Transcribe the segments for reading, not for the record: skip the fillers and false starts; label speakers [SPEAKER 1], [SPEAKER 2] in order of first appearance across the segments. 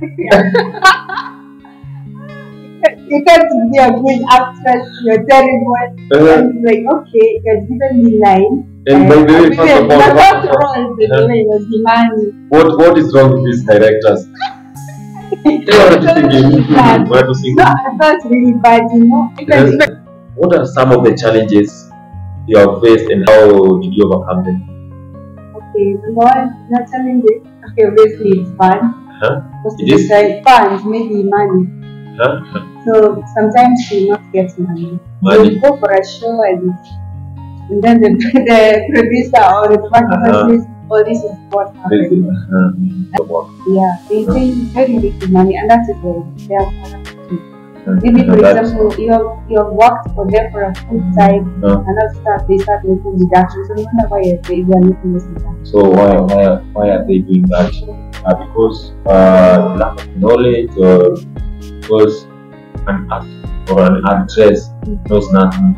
[SPEAKER 1] You can't be a good actress, you're terrible. And like, okay, you have given me line.
[SPEAKER 2] And by the way, first of all, what is wrong with these directors?
[SPEAKER 1] That's really bad, you know.
[SPEAKER 2] What are some of the challenges you have faced and how did you overcome them?
[SPEAKER 1] Okay, one, not challenges. Okay, obviously it's fun.
[SPEAKER 2] It is
[SPEAKER 1] fun, maybe money. So sometimes you not get money. So you go for a show and then the producer or the partner says, "Oh, this is what happened." Yeah, they pay very little money, and that is where they are. Maybe, for example, you have worked for them for a full time, and after they start making deductions. So no wonder why they are making this deduction.
[SPEAKER 2] So why are they doing that? Because lack of knowledge, or because an actor or an actress knows nothing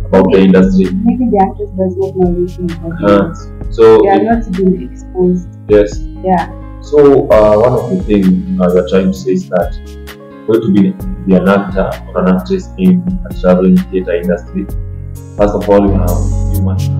[SPEAKER 2] about the industry.
[SPEAKER 1] Maybe the actress does not know anything about it.
[SPEAKER 2] So
[SPEAKER 1] they are not being exposed.
[SPEAKER 2] Yes.
[SPEAKER 1] Yeah.
[SPEAKER 2] So one of the things we are trying to say is that going to be an actor or an actress in a traveling theatre industry, first of all, you must.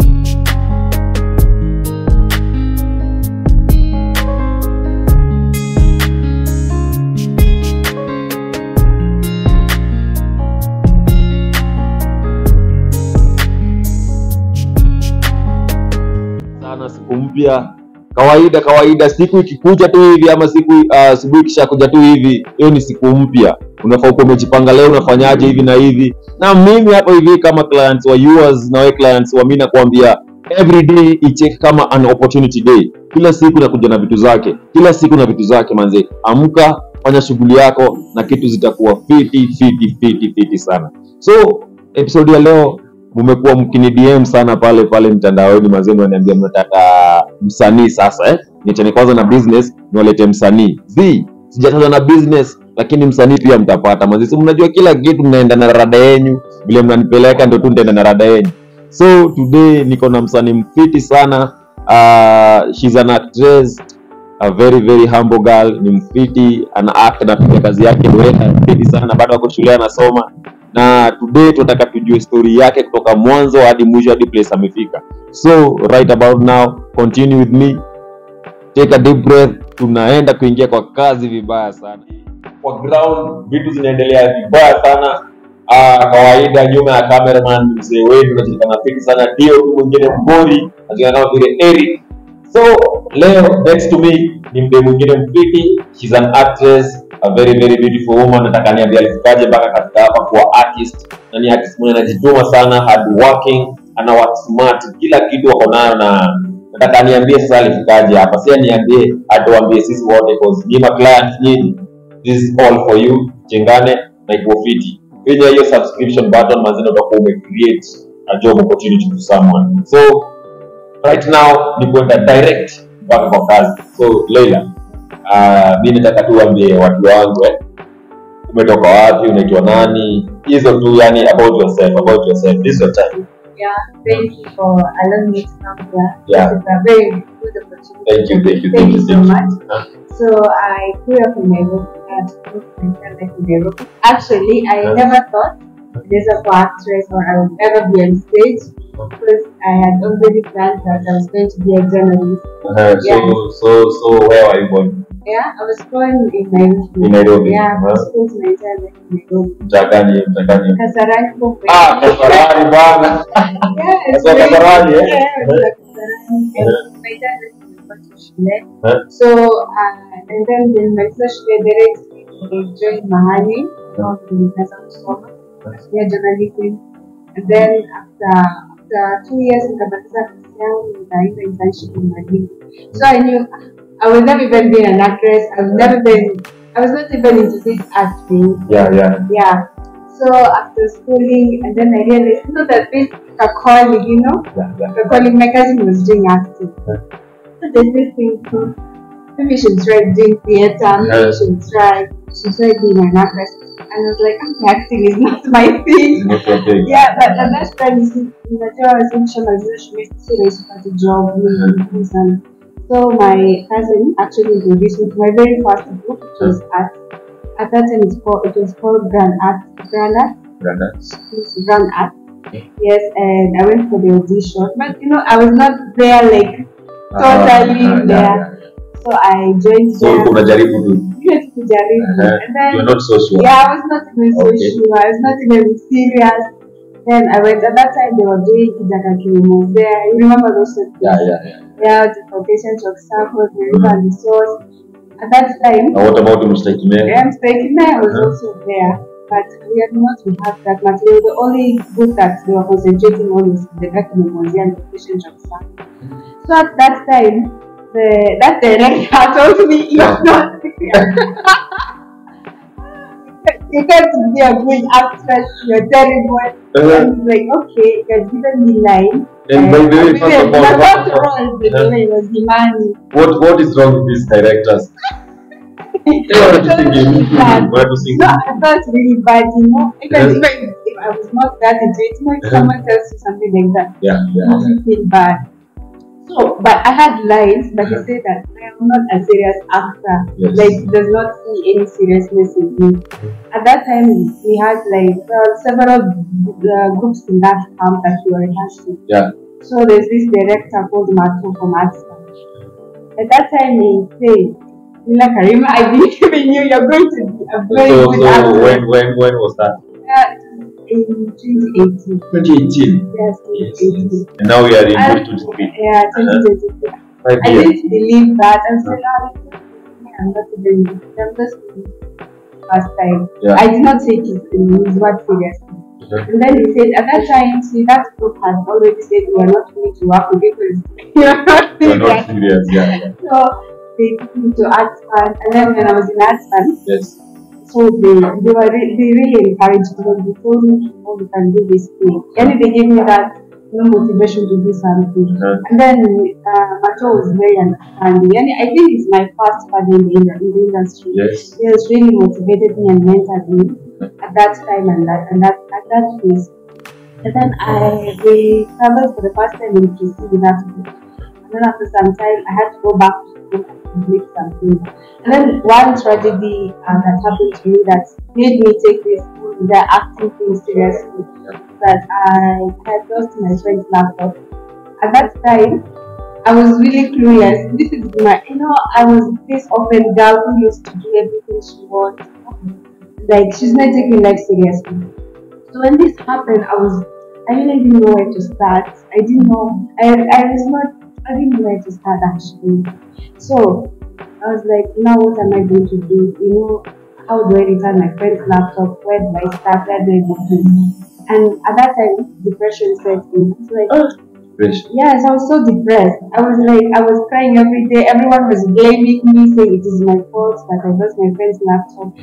[SPEAKER 2] Siku mpya kawaida, siku ikikuja tu hivi ama siku asubuhi kisha kuja tu hivi, hiyo ni siku mpya. Unafaa kuwa umejipanga leo unafanyaje hivi na hivi. Na mimi hapo hivi kama clients wa yours na wewe clients wa mimi nakwambia, every day icheke kama an opportunity day. Kila siku nakuja na vitu zake. Kila siku na vitu zake manze. Amka, fanya shughuli yako na kitu zitakuwa fiti sana. So episode ya leo mmekuwa mkini DM sana pale mtandaoni, mazeni wananiambia mnataka msanii sasa niachane kwanza na business niwalete msanii. Sijataza na business lakini msanii pia mtapata. Mazisi mnajua kila kitu mnaenda na rada yenu, vile mnanipeleka ndio tu nitaenda na rada yenu. So today niko na msanii mfiti sana. She's an actress, a very humble girl, ni mfiti, ana act na piga kazi yake ndio mfiti sana, bado ako shule anasoma. Na today tunataka tujue story yake kutoka mwanzo hadi mwisho hadi place amefika. So right about now, continue with me. Take a deep breath. Tunaenda kuingia kwa kazi vibaya sana. Kwa ground vitu zinaendelea vibaya sana. Kawaida nyuma ya cameraman mzee wetu anajulikana fiti sana, ndio tu mwingine mbori anajulikana kama vile Eric. So leo next to me ni mdemu mwingine mfiti. She's an actress, a very beautiful woman. Nataka niambie alifikaje mpaka katika hapa kwa artist. Na ni artist mwenye anajituma sana, hard working, ana work smart, kila kitu wako nayo. Na nataka niambie sasa alifikaje hapa. Sasa niambie atuambie sisi wote cause ni ma clients nyinyi. This is all for you. Chengane na iko fiti. Finya hiyo subscription button mazina utakuwa create a job opportunity to someone. So right now ni kwenda direct mpaka kwa kazi. So Leila, mimi nataka tu uambie watu wangu umetoka wapi, unaitwa nani, hizo tu yani about yourself. This is your time.
[SPEAKER 1] Yeah, thank you for allowing me to come here.
[SPEAKER 2] Yeah.
[SPEAKER 1] It's a very good opportunity. Thank you so much. So I grew up in Nairobi. Actually, I never thought there's a actress or I would ever be on stage, because I had already planned that I was going to be a journalist.
[SPEAKER 2] So where are you born?
[SPEAKER 1] Yeah, I was born in Nairobi.
[SPEAKER 2] In Nairobi?
[SPEAKER 1] Yeah, I was born in Nigeria in Nairobi.
[SPEAKER 2] Mtakani.
[SPEAKER 1] Kasarani.
[SPEAKER 2] Kasarani bana.
[SPEAKER 1] Yes.
[SPEAKER 2] Kasarani.
[SPEAKER 1] My dad went to shule. So, and then my first year they joined Mahali. Journalism. And then after 2 years in the internship in Madrid. So I knew I would never even be an actress. I was not even into this acting. Yeah. So after schooling, and then I realized, that this a calling, a calling. My cousin was doing acting. So there's this thing, maybe she should try doing theater, maybe she should try being an actress. And I was like, acting is not my thing. Yeah, but the last time I was in Shamazu, she made a job. So my cousin actually introduced me to my very first group, which was art. At that time, it was called Grand Art. Grand Art.
[SPEAKER 2] Grand Art.
[SPEAKER 1] It's Grand Art.
[SPEAKER 2] Okay.
[SPEAKER 1] Yes, and I went for the audition, but I was not there like totally there. So I joined.
[SPEAKER 2] So kuna jaribu tu.
[SPEAKER 1] And then
[SPEAKER 2] you're not so sure.
[SPEAKER 1] Yeah, I was not even so sure. I was not even serious. Then I went. At that time, they were doing Kijaka Kilimo there. You remember those things? Yeah, the quotation of samples, the river and the source. At that time,
[SPEAKER 2] what about Mr. Kime?
[SPEAKER 1] Yeah, Mr. Kime was also there, but we had not had that much. The only book that they were concentrating on was the Kilimo and the quotation of samples. So at that time, that director told me you're not serious. You can't be a good actress, you're terrible. I was like, okay, you've given me line.
[SPEAKER 2] And by the way, first of all, what is wrong with these directors?
[SPEAKER 1] I felt really bad, Even if I was not that into it, if someone tells you something like that, you feel bad. So, but I had lines, but he said that I am not a serious actor. Like, he does not see any seriousness in me. At that time, we had several groups in that camp that we were rehearsing. So there's this director called Mato from Artsan. At that time, he said, "LEILAH Karima, I believe in you. You're going to be a very good actor."
[SPEAKER 2] So when was that?
[SPEAKER 1] In 2018.
[SPEAKER 2] 2018?
[SPEAKER 1] Yes, 2018.
[SPEAKER 2] And now we are in 2023.
[SPEAKER 1] Yeah, 2023. I didn't believe that. I said, I'm not even I'm just first time. I did not take his word seriously. And then he said, at that time, see, that group had already said we are not going to work with you because you're not serious. So they took me to Artsan, and then when I was in Artsan, so they really encouraged me. They told me, you can do this thing. And they gave me that motivation to do something. And then Mato was very understanding. And I think it's my first father in the industry. He has really motivated me and mentored me at that time and at that phase. And then we traveled for the first time in PC with that group. And then after some time, I had to go back to school and complete something. And then one tragedy that happened to me that made me take the acting thing seriously, that I had lost my friend's laptop. At that time, I was really clueless. This is I was this open girl who used to do everything she wants. Like, she's not taking life seriously. So when this happened, I really didn't know where to start. I didn't know. I didn't know where to start actually. So I was like, now what am I going to do? How do I return my friend's laptop? Where do I start? Where do I begin? And at that time, depression set in. It's like, yes, I was so depressed. I was crying every day. Everyone was blaming me, saying it is my fault that I lost my friend's laptop.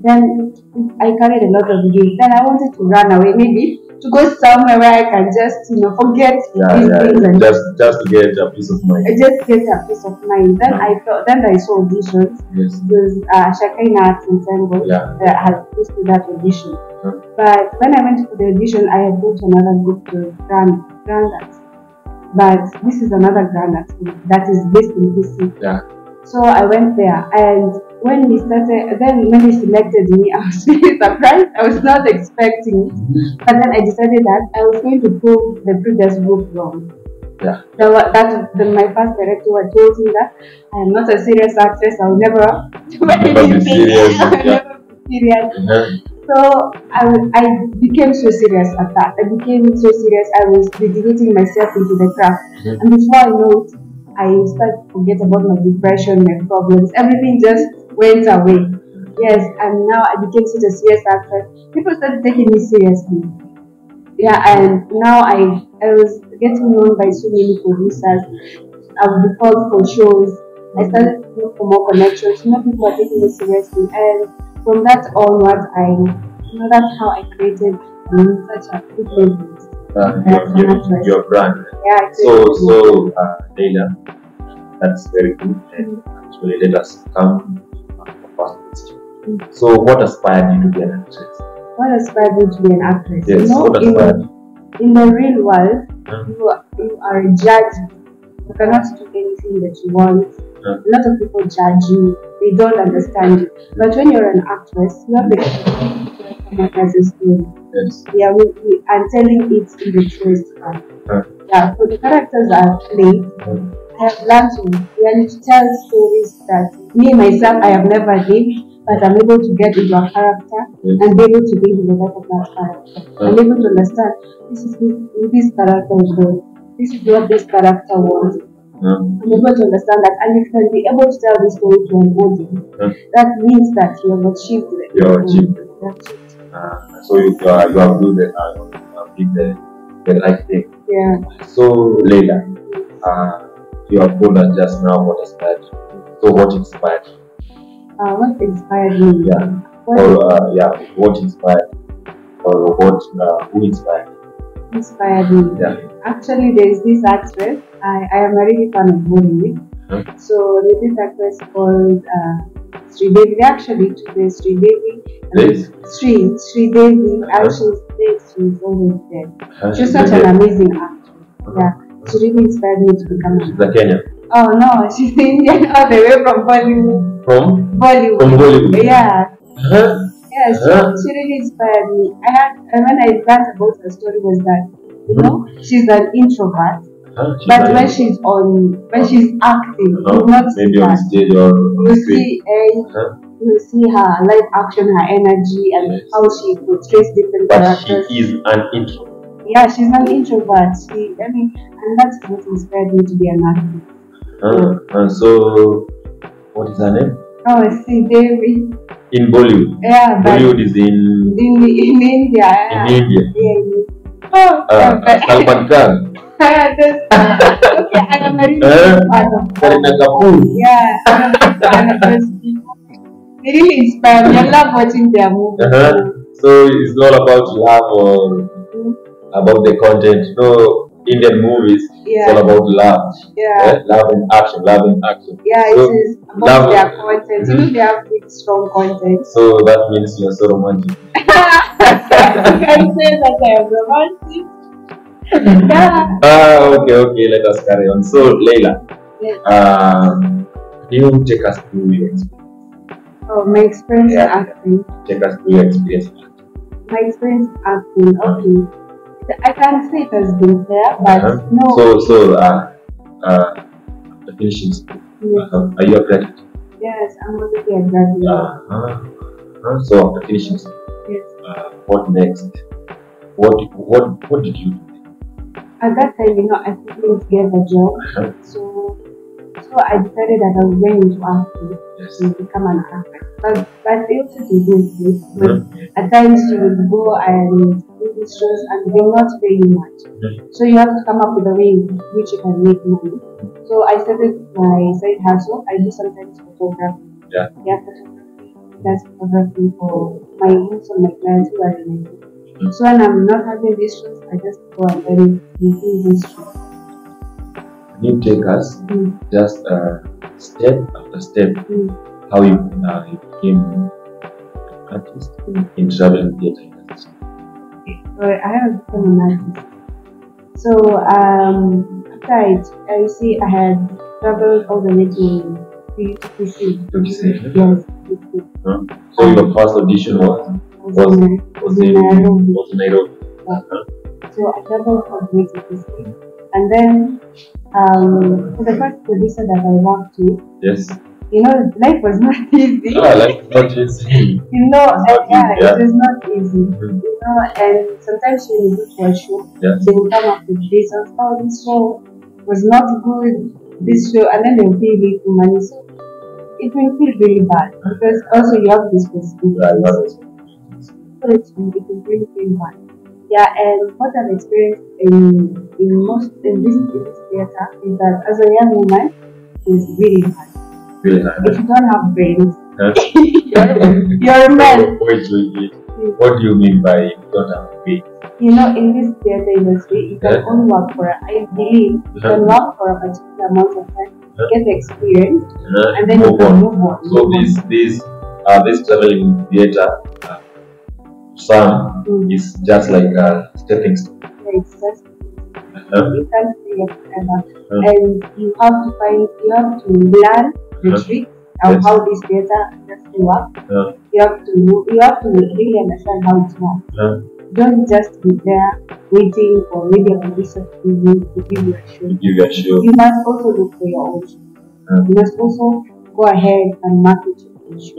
[SPEAKER 1] Then I carried a lot of guilt. Then I wanted to run away, maybe to go somewhere where I can just, forget these things and
[SPEAKER 2] just to get a peace of mind.
[SPEAKER 1] Just get a peace of mind. Then I saw auditions. Because Shakaina Arts Ensemble had posted that audition. But when I went for the audition, I had go to another group to Grand Arts. But this is another Grand Arts group that is based in DC. So I went there, and when he selected me, I was really surprised. I was not expecting it. But then I decided that I was going to prove the previous group wrong. My first director had told me that I am not a serious actress. I will never do anything. I will never be serious. So I became so serious at that. I became so serious. I was dedicating myself into the craft. And before I know it, I started to forget about my depression, my problems. Everything just went away. Yes, and now I became such a serious actress. People started taking me seriously. And now I was getting known by so many producers. I would be called for shows. I started to look for more connections. More people are taking me seriously. And from that onwards, that's how I created such a big movement.
[SPEAKER 2] Your brand. So LEILAH, that's very good. And actually, let us come to our first question. So, what inspired you to be an actress?
[SPEAKER 1] What inspired me to be an actress?
[SPEAKER 2] Yes, what inspired you?
[SPEAKER 1] In the real world, you are judged You cannot do anything that you want. A lot of people judge you. They don't understand you. But when you're an actress, you have the capability to tell someone else's story.
[SPEAKER 2] Yes.
[SPEAKER 1] Yeah, we are telling it in the truest form. Yeah, so the characters are played. I have learned to really tell stories that me myself I have never lived, but I'm able to get into a character and be able to live in the life of that character. I'm able to understand this is who this character is going. This is what this character wants. I'm able to understand that, and if you can be able to tell this story to an audience, that means that you have achieved it.
[SPEAKER 2] You have achieved it. So you have do the right thing.
[SPEAKER 1] Yeah.
[SPEAKER 2] So Leila, you have told us just now what inspired you. So what inspired you?
[SPEAKER 1] What inspired me?
[SPEAKER 2] Yeah. What inspired you? Or what who inspired you?
[SPEAKER 1] Inspired me.
[SPEAKER 2] Yeah.
[SPEAKER 1] Actually, there is this actress. I am a really fan of Bollywood. So there's this actress called Sri Devi. Actually, today Sri Devi. Sri Devi. She's dead. She's always dead. She's such an amazing actress. Yeah. She really inspired me to become.
[SPEAKER 2] She's a Kenyan.
[SPEAKER 1] Oh no, she's Indian all the way from Bollywood.
[SPEAKER 2] From
[SPEAKER 1] Bollywood. Yeah.
[SPEAKER 2] Uh-huh.
[SPEAKER 1] Yeah, she really inspired me. When I learned about her story was that, you know, she's an introvert. But when she's acting, you will not see
[SPEAKER 2] maybe on stage or
[SPEAKER 1] you see her live action, her energy, and how she portrays different characters.
[SPEAKER 2] She is an introvert.
[SPEAKER 1] Yeah, she's an introvert. And that's what inspired me to be an actor.
[SPEAKER 2] And so, what is her name?
[SPEAKER 1] Oh, Sri Devi.
[SPEAKER 2] In Bollywood.
[SPEAKER 1] Yeah,
[SPEAKER 2] Bollywood is in
[SPEAKER 1] India.
[SPEAKER 2] Yeah. In India.
[SPEAKER 1] Yeah.
[SPEAKER 2] Salman Khan.
[SPEAKER 1] Okay, I am a really fan of
[SPEAKER 2] Kareena Kapoor.
[SPEAKER 1] Yeah, they really inspire me. I love watching their movies.
[SPEAKER 2] So it's not about love or about the content. No, Indian movies, it's all about love.
[SPEAKER 1] Yeah.
[SPEAKER 2] Love in action, love in action.
[SPEAKER 1] Yeah, so, it is about their content. You know, they have big, strong content.
[SPEAKER 2] So that means you're so romantic.
[SPEAKER 1] You can say that I am romantic. Yeah.
[SPEAKER 2] Okay, let us carry on. So, Leila, can you take us through your experience?
[SPEAKER 1] Oh, my experience acting.
[SPEAKER 2] Take us through your experience.
[SPEAKER 1] My experience acting, okay. I can't say it has been fair, but no.
[SPEAKER 2] So, after finishing school, are you a graduate?
[SPEAKER 1] Yes, I'm already a graduate.
[SPEAKER 2] So, after finishing school, what next? What did you do?
[SPEAKER 1] At that time, you know, I couldn't get a job, so I decided that I was going into acting to become an actor. But they also do this. At times, you will go and do these shows and they will not pay you much. So you have to come up with a way in which you can make money. So I started my side hustle. I do sometimes photography. Photography. That's photography for my use on my clients who are related. So when I'm not having these shows, I just go and then do this show.
[SPEAKER 2] Can you take us just step after step how you became an artist in traveling theatre industry?
[SPEAKER 1] So I have become an artist. So after I had traveled all the way to PC. Yes.
[SPEAKER 2] So your first audition was in Nairobi.
[SPEAKER 1] So I traveled all the way to PC. And then for the first producer that I worked with, you know, life was not easy.
[SPEAKER 2] Life was not easy.
[SPEAKER 1] You know, it was not easy. You know, and sometimes when you go to a show, they will come up with reasons. Oh, this show was not good. This show, and then they will pay you for money. So it will feel really bad because also you have this responsibility. So it will really feel bad. Yeah, and what I've experienced in this theater is that as a young woman, it's really hard. If you don't have brains, you're a man.
[SPEAKER 2] What do you mean by you don't have brains?
[SPEAKER 1] You know, in this theater industry, you can only work for, I believe, you can work for a particular amount of time, get the experience, and then you can move on.
[SPEAKER 2] So this traveling theater, some is just like a stepping stone.
[SPEAKER 1] Yeah, it's just. You can't stay here forever. And you have to learn the tricks of how this data industry works. You have to really understand how it works. Don't just be there waiting for media producer to give you a show. You must also look for your own show. You must also go ahead and market your own show.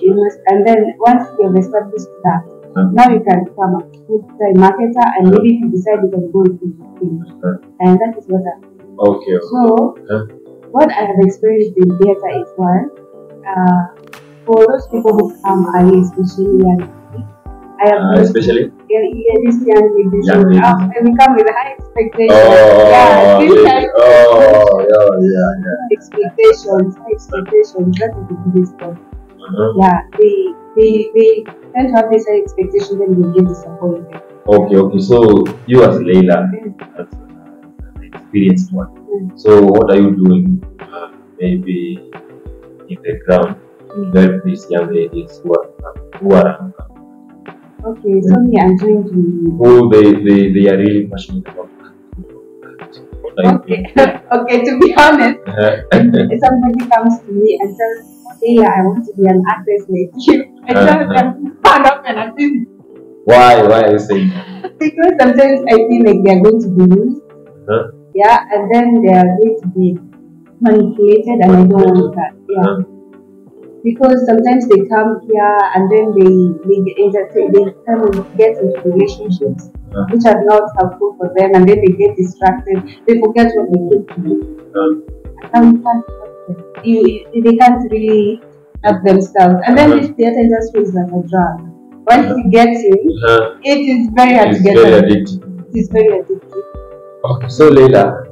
[SPEAKER 1] You must, and then once you have established that, now you can become a full-time marketer, and maybe if you decide you can go into the field. And that is what I
[SPEAKER 2] Okay.
[SPEAKER 1] So, what I have experienced in theater is one, for those people who come early, especially young, I have
[SPEAKER 2] especially
[SPEAKER 1] these young ladies and we come with high expectations. Expectations. That is the biggest one. Yeah, they tend to have these high expectations and they get disappointed.
[SPEAKER 2] Okay. So you as LEILAH, as an experienced one. So what are you doing? Maybe in the ground to help these young ladies who are
[SPEAKER 1] okay, so me, I'm trying to.
[SPEAKER 2] Who they are really passionate about.
[SPEAKER 1] Okay, to be honest, if somebody comes to me and says, LEILAH, I want to be an actress like you, I tell them, not an artist.
[SPEAKER 2] Why are you saying that?
[SPEAKER 1] Because sometimes I feel like they are going to be used. Yeah, and then they are going to be manipulated, and I don't want that. Yeah. Because sometimes they come here and then they come and get into relationships which are not helpful for them, and then they get distracted. They forget what they came to do. They can't really help themselves. And then this theater industry is like a drug. Once you get in, it is very hard to get out. It is very addictive.
[SPEAKER 2] Okay, so LEILAH,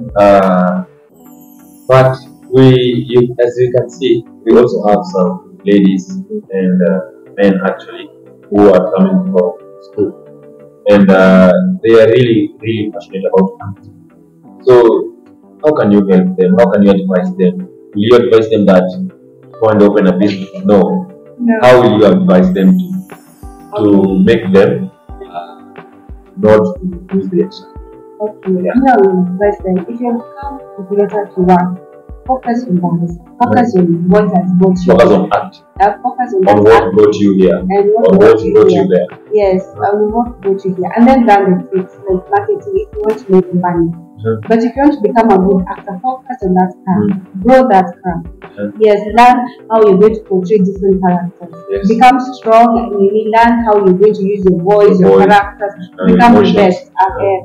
[SPEAKER 2] but as you can see, we also have some ladies and men actually who are coming from school, and they are really passionate about acting. So how can you help them? How can you advise them? Will you advise them that go and open a business? No. How will you advise them to make them not lose their chance?
[SPEAKER 1] Okay, I will advise them, if you come to theater to work, focus on that. Focus on what has brought you.
[SPEAKER 2] Focus on act.
[SPEAKER 1] Focus
[SPEAKER 2] on what brought you here.
[SPEAKER 1] And what brought you there. Yes, what brought you here. And then learn the tricks like marketing if you want to make money. But if you want to become a good actor, focus on that craft. Grow that craft. Yes, learn how you're going to portray different characters. Become strong and really learn how you're going to use your voice, your characters, become the best actress.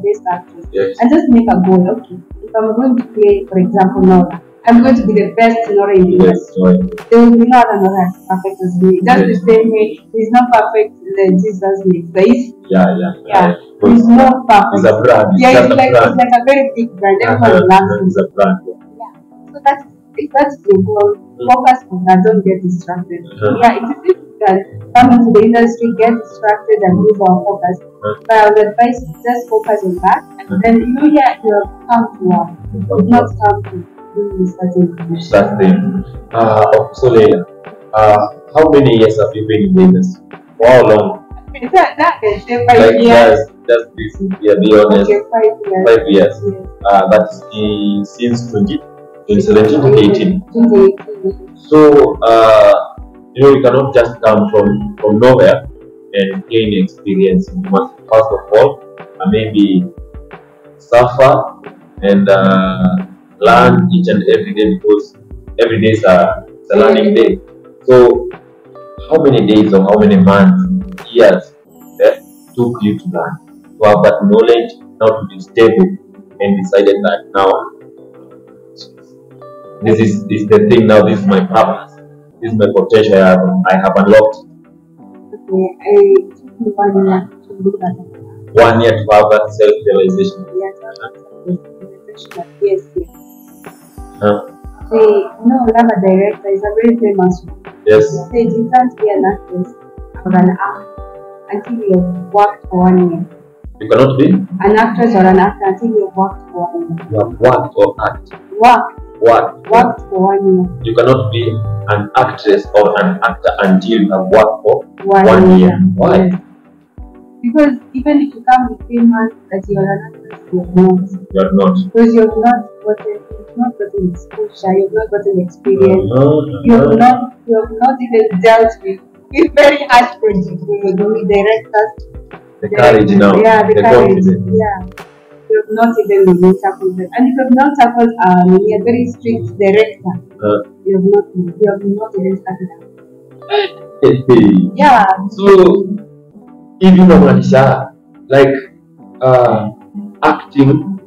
[SPEAKER 1] And just make a goal. Okay, if I'm going to play, for example, Nora, I'm going to be the best Nora in the industry. There will be no other Nora as perfect as me. Just the same way, he's not perfect than Jesus makes. Yeah. He's not perfect.
[SPEAKER 2] It's a brand.
[SPEAKER 1] It's like a very big brand. Everyone loves him.
[SPEAKER 2] It's a brand.
[SPEAKER 1] Yeah. So that's your goal. Focus on that. Don't get distracted. Yeah, it is difficult. Come into the industry, get distracted, and lose our focus. But I would advise you just focus on that, and then you have come to work. You've not come to
[SPEAKER 2] such thing. So LEILAH, how many years have you been in the industry? For how long?
[SPEAKER 1] That is 5 years.
[SPEAKER 2] Just be honest.
[SPEAKER 1] Okay, 5 years.
[SPEAKER 2] 5 years. That's since 2017 to 18. So you cannot just come from nowhere and gain experience. You must first of all maybe suffer and learn each and every day, because every day is a learning day. So how many days or how many months, years took you to learn, to have that knowledge, now to be stable and decided that now this is the thing, now this is my purpose, this is my potential I have unlocked?
[SPEAKER 1] Okay, I took me 1 year to do that.
[SPEAKER 2] 1 year to have that self-realization.
[SPEAKER 1] Yes. Lava director is a very famous one.
[SPEAKER 2] Yes.
[SPEAKER 1] He said you can't be an actress or an actor until you've worked for 1 year.
[SPEAKER 2] You cannot be
[SPEAKER 1] an actress or an actor until you've worked for 1 year.
[SPEAKER 2] You have worked or act?
[SPEAKER 1] Worked for 1 year.
[SPEAKER 2] You cannot be an actress or an actor until you have worked for 1 year. Why?
[SPEAKER 1] Yes. Because even if you come with 3 months that you're an actor, You're not.
[SPEAKER 2] You're not.
[SPEAKER 1] Because you've not gotten exposure, you've not gotten experience, you've not even dealt with very hard projects when you're doing directors.
[SPEAKER 2] The courage now.
[SPEAKER 1] Yeah, the courage.
[SPEAKER 2] confidence.
[SPEAKER 1] Yeah. You've not even been tackled them. And if you've not tackled a very strict director, you have not even started out. Yeah.
[SPEAKER 2] So even Manisha, like acting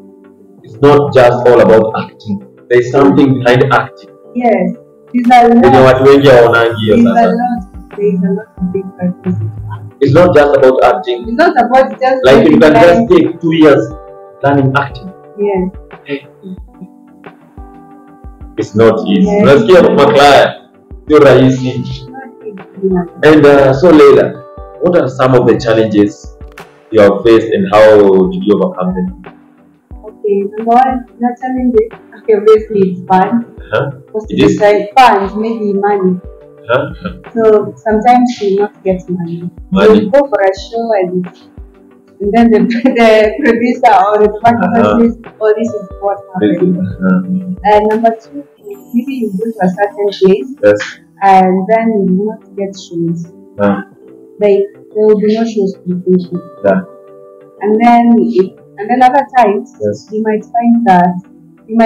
[SPEAKER 2] is not just all about acting. There's something behind acting.
[SPEAKER 1] Yes. There's a lot.
[SPEAKER 2] There's a lot
[SPEAKER 1] of big purposes.
[SPEAKER 2] It's not just about acting.
[SPEAKER 1] It's not about just
[SPEAKER 2] like you can just take 2 years learning acting.
[SPEAKER 1] Yes.
[SPEAKER 2] It's not easy. Unasikia maklaya sio rahisi. And so Leila, what are some of the challenges you have faced and how did you overcome them?
[SPEAKER 1] Okay, number one, the challenges. Okay, obviously it's fun.
[SPEAKER 2] It is
[SPEAKER 1] like funds, maybe money. So sometimes you not get money. You go for a show and then the producer or the partner says, "Oh, this is what happened." And number two, maybe you go to a certain place, and then you will not get shows. Like there will be no shows to be. And then other times you might find that.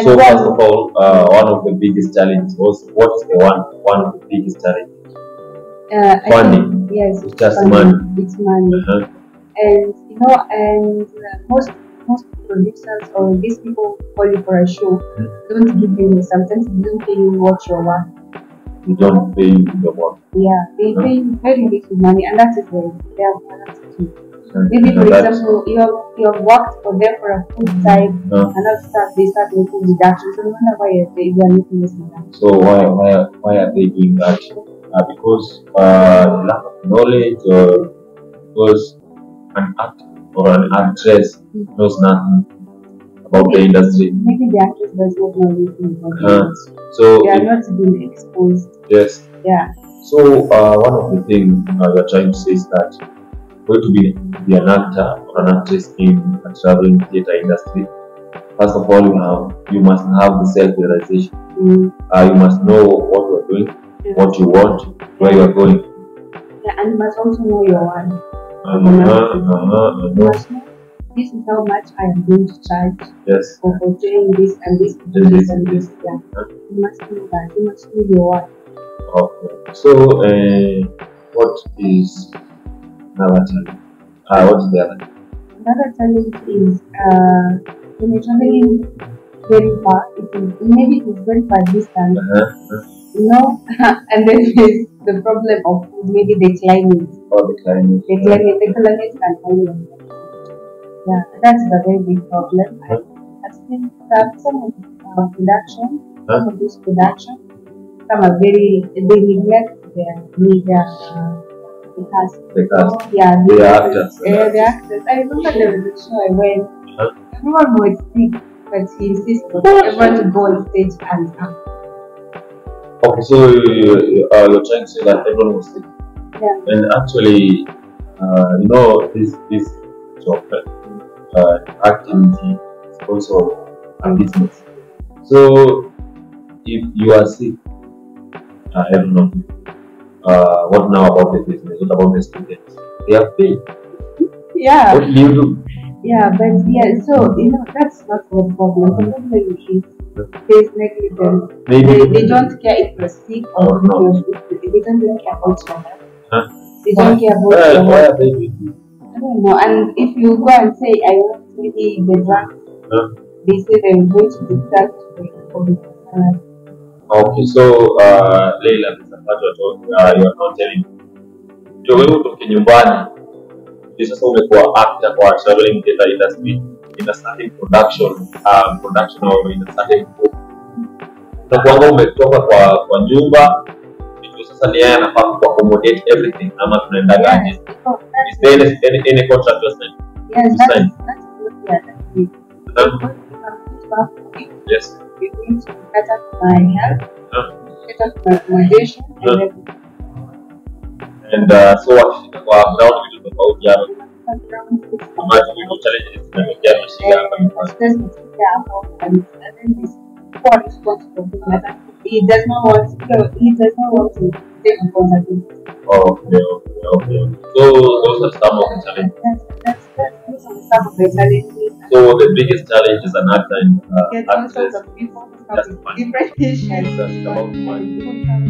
[SPEAKER 2] So first of all, one of the biggest challenges was what is the one of the biggest challenges? Funding.
[SPEAKER 1] Yes,
[SPEAKER 2] it's just
[SPEAKER 1] money.
[SPEAKER 2] money.
[SPEAKER 1] It's money, and most producers or these people who call you for a show don't give you. Sometimes they don't pay you what you're worth.
[SPEAKER 2] They don't pay you the work.
[SPEAKER 1] Yeah, they pay very little money, and that is where they have balance too. Maybe, for example, you have worked for them for a full time, and after they start making deductions. So no wonder why they are making this deduction.
[SPEAKER 2] So why are they doing that? Because lack of knowledge, or because an actor or an actress knows nothing about the industry.
[SPEAKER 1] Maybe the actress does not know anything about it.
[SPEAKER 2] So
[SPEAKER 1] they are not being exposed.
[SPEAKER 2] Yes.
[SPEAKER 1] Yeah.
[SPEAKER 2] So one of the things we are trying to say is that going to be an actor or an actress in a traveling theatre industry, first of all, you must have the self-realization. You must know what you are doing, what you want, where you are going.
[SPEAKER 1] Yeah, and you must also know your worth. You must know this is how much I am going to charge for doing this and this and this and this. Yeah. You must know that. You must know your worth.
[SPEAKER 2] Okay. So, what is another challenge? What is the other?
[SPEAKER 1] Another challenge is when you're traveling very far, maybe it is very far distance, and then there's the problem of food, maybe the climate.
[SPEAKER 2] The climate.
[SPEAKER 1] The climate can only. Yeah, that's a very big problem. I think that some of production, some of this production, some are they neglect their media. The cast. Yeah, the actors. The actors. I remember there was a show I went. Everyone was sick, but he insisted everyone to go on stage and act.
[SPEAKER 2] Okay, so you're trying to say that everyone was sick.
[SPEAKER 1] Yeah.
[SPEAKER 2] And actually, this job, acting is also a business. So if you are sick, I don't know. What now about the business? What about the students? They are paid.
[SPEAKER 1] Yeah.
[SPEAKER 2] What do you do?
[SPEAKER 1] Yeah, but so that's not the problem. The problem is there's negligence. They don't care if you're sick or not. They don't care about your health. They don't care about your health. I don't know. And if you go and say I want maybe the drugs, they say they're going to deduct the
[SPEAKER 2] Okay, so Leila, this is what you are not telling me. Ndio wewe utoke nyumbani, ndio sasa umekuwa actor kwa traveling theatre industry in a certain production or in a certain group. Unakuanga umetoka kwa nyumba, ndio sasa ni yeye anafaa accommodate everything ama tunaenda gani? Is there any contract you sign?
[SPEAKER 1] Yes, that's good.
[SPEAKER 2] Yes.
[SPEAKER 1] You need to set up my health, set up my accommodation, and
[SPEAKER 2] so what about you about
[SPEAKER 1] around 6
[SPEAKER 3] Ambacho ndio challenges zimetokea mashida hapa nyumbani.
[SPEAKER 1] stress mtokea hapo, and then this poor responsible thing like that. He does not want to take accountability.
[SPEAKER 3] Okay. So those are some of the challenges.
[SPEAKER 1] That's those are some of the challenges.
[SPEAKER 3] So the biggest challenge is an actor in
[SPEAKER 1] Get all
[SPEAKER 3] actress.
[SPEAKER 1] sorts of people come
[SPEAKER 3] Just
[SPEAKER 1] with
[SPEAKER 3] money.
[SPEAKER 1] different issues.
[SPEAKER 3] It's just about money.
[SPEAKER 1] People come